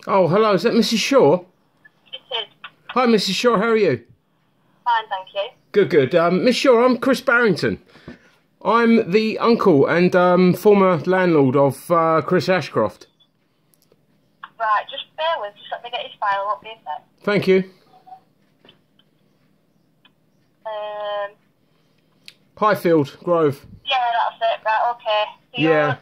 Oh, hello, is that Mrs. Shaw? It is. Hi, Mrs. Shaw, how are you? Fine, thank you. Good, good. Miss Shaw, I'm Chris Barrington. I'm the uncle and former landlord of Chris Ashcroft. Right, just bear with, just let me get his file up here. Thank you. Um, Highfield, Grove. yeah, that's it. Right, okay. So Yeah.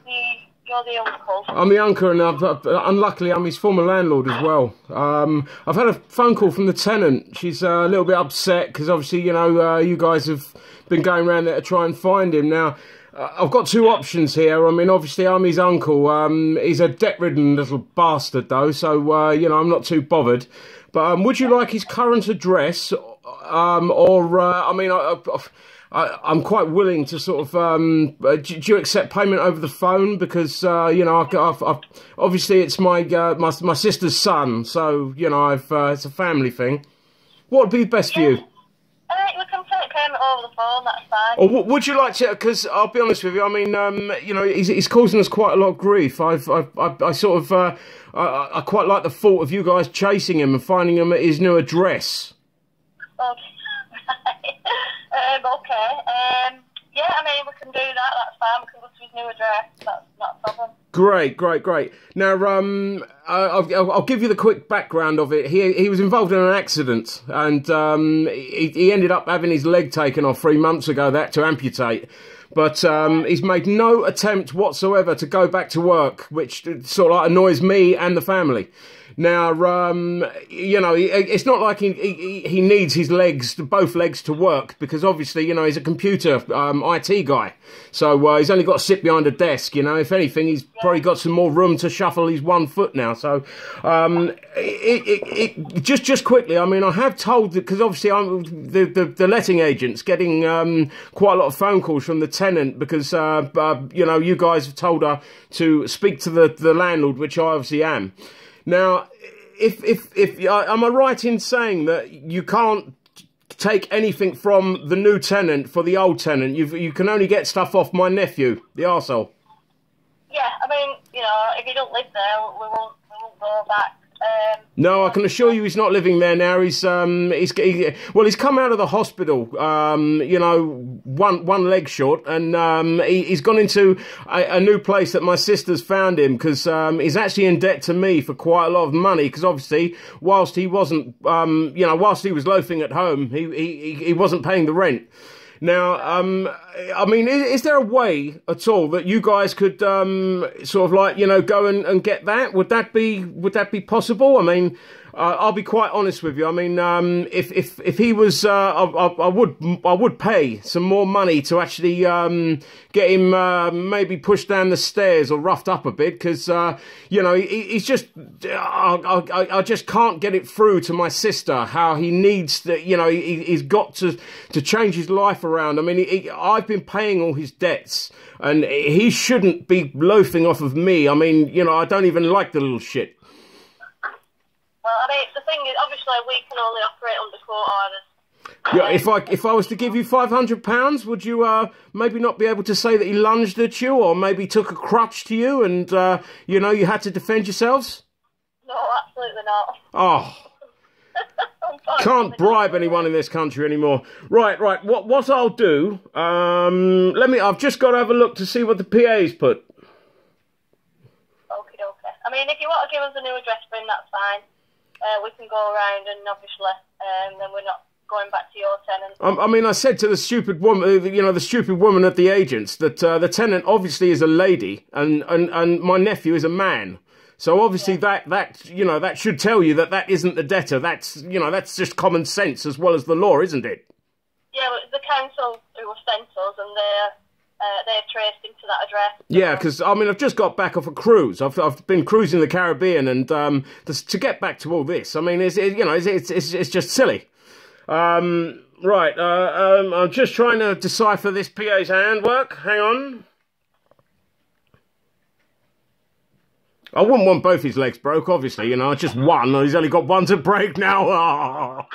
you're the uncle. I'm the uncle and unluckily I'm his former landlord as well. I've had a phone call from the tenant. She's a little bit upset because obviously, you know, you guys have been going around there to try and find him. Now, I've got two options here. I mean, obviously I'm his uncle. He's a debt-ridden little bastard though, so, you know, I'm not too bothered. But would you like his current address? I mean, I'm quite willing to sort of. Do you accept payment over the phone? Because you know, obviously it's my sister's son, so you know, it's a family thing. What would be best for you? We can take payment over the phone, that's fine. Or would you like to? Because I'll be honest with you. I mean, you know, he's causing us quite a lot of grief. I sort of, I quite like the thought of you guys chasing him and finding him at his new address. Okay. Okay. Yeah, I mean, we can do that, that's fine. We can go to his new address, that's not a problem. Great, great, great. Now, I'll give you the quick background of it. He was involved in an accident, and he ended up having his leg taken off 3 months ago. They had to amputate, but he's made no attempt whatsoever to go back to work, which sort of like annoys me and the family. Now, you know, it's not like he needs his legs, both legs, to work, because obviously, you know, he's a computer IT guy. So he's only got to sit behind a desk, you know. If anything, he's probably got some more room to shuffle his 1 foot now. So just quickly, I mean, I have told, because obviously I'm the letting agent's getting quite a lot of phone calls from the tenant because, you know, you guys have told her to speak to the landlord, which I obviously am. Now, am I right in saying that you can't take anything from the new tenant for the old tenant? You can only get stuff off my nephew, the arsehole. Yeah, I mean, you know, if you don't live there, we won't go back. No, I can assure you he's not living there now. He's come out of the hospital, you know, one leg short, and he's gone into a new place that my sister's found him, because he's actually in debt to me for quite a lot of money, because obviously, whilst he wasn't, you know, whilst he was loafing at home, he wasn't paying the rent. Now, I mean, is there a way at all that you guys could sort of like, you know, go and get that? Would that be possible? I mean, I'll be quite honest with you. I mean, if he was, I would pay some more money to actually get him maybe pushed down the stairs or roughed up a bit, because you know, he's just, I just can't get it through to my sister how he needs to, you know, he's got to change his life around. I mean, I've been paying all his debts, and he shouldn't be loafing off of me. I mean, you know, I don't even like the little shit. Well, I mean, the thing is, obviously, we can only operate under court orders. Yeah, if I was to give you £500, would you maybe not be able to say that he lunged at you, or maybe took a crutch to you, and you know, you had to defend yourselves? No, absolutely not. Oh, can't bribe anyone in this country anymore. Right. What I'll do? I've just got to have a look to see what the PA's put. Okay. I mean, if you want to give us a new address, then that's fine. We can go around, and obviously, then we're not going back to your tenant. I mean, I said to the stupid woman, you know, the stupid woman at the agents, that the tenant obviously is a lady, and my nephew is a man. So obviously, yeah, that you know, that should tell you that isn't the debtor. That's, you know, that's just common sense as well as the law, isn't it? Yeah, but the council who have sent us, and they're traced into that address. Yeah, because I mean, I've just got back off a cruise. I've been cruising the Caribbean, and to get back to all this, I mean, it's just silly. Right, I'm just trying to decipher this PA's handwork. Hang on. I wouldn't want both his legs broke, obviously, you know, just one. He's only got one to break now.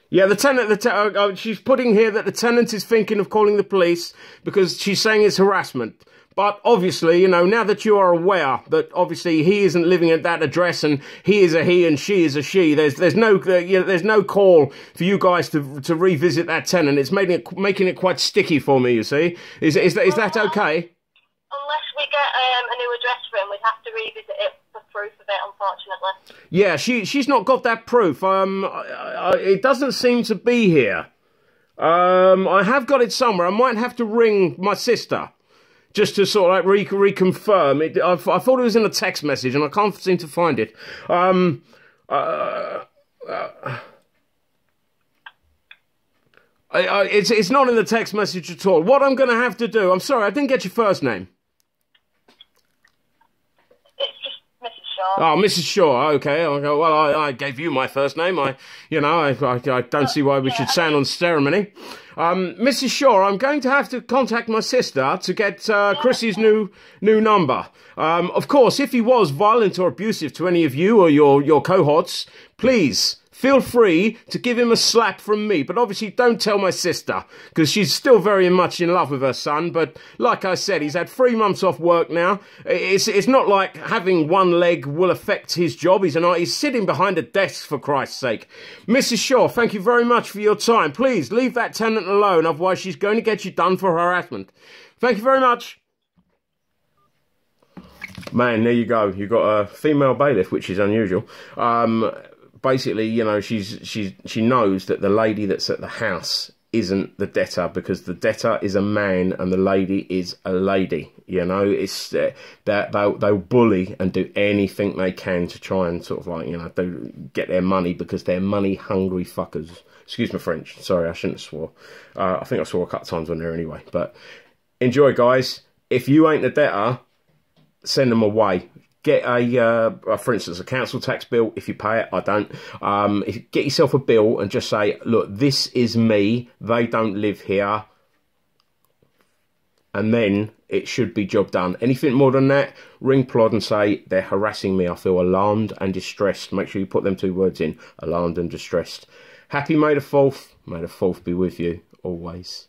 Yeah, the tenant, she's putting here that the tenant is thinking of calling the police because she's saying it's harassment. But obviously, you know, now that you are aware that obviously he isn't living at that address and he is a he and she is a she, there's no there's no call for you guys to revisit that tenant. It's making it quite sticky for me. You see, is that okay? Unless we get a new address for him, we'd have to revisit it for proof of it, unfortunately. Yeah, she's not got that proof. It doesn't seem to be here. I have got it somewhere. I might have to ring my sister just to sort of like reconfirm it. I thought it was in a text message, and I can't seem to find it. It's not in the text message at all. What I'm going to have to do... I'm sorry, I didn't get your first name. It's just Mrs. Shaw. Oh, Mrs. Shaw. Okay. Well, I gave you my first name. I don't see why we should sound on ceremony. Mrs. Shaw, I'm going to have to contact my sister to get Chrissy's new number. Of course, if he was violent or abusive to any of you or your cohorts, please feel free to give him a slap from me. But obviously don't tell my sister, because she's still very much in love with her son. But like I said, he's had 3 months off work now. It's not like having one leg will affect his job. He's sitting behind a desk, for Christ's sake. Mrs. Shaw, thank you very much for your time. Please leave that tenant alone, otherwise she's going to get you done for harassment. Thank you very much. Man, there you go. You've got a female bailiff, which is unusual. Basically, you know, she knows that the lady that's at the house isn't the debtor, because the debtor is a man and the lady is a lady. You know, it's they'll bully and do anything they can to try and sort of like, you know, get their money, because they're money hungry fuckers. Excuse my French. Sorry, I shouldn't have swore. I think I swore a couple of times on there anyway. But enjoy, guys. If you ain't the debtor, send them away. Get for instance, a council tax bill. If you pay it, I don't. Get yourself a bill and just say, look, this is me. They don't live here. And then it should be job done. Anything more than that, ring Plod and say, they're harassing me. I feel alarmed and distressed. Make sure you put them 2 words in, alarmed and distressed. Happy May the 4th. May the 4th be with you always.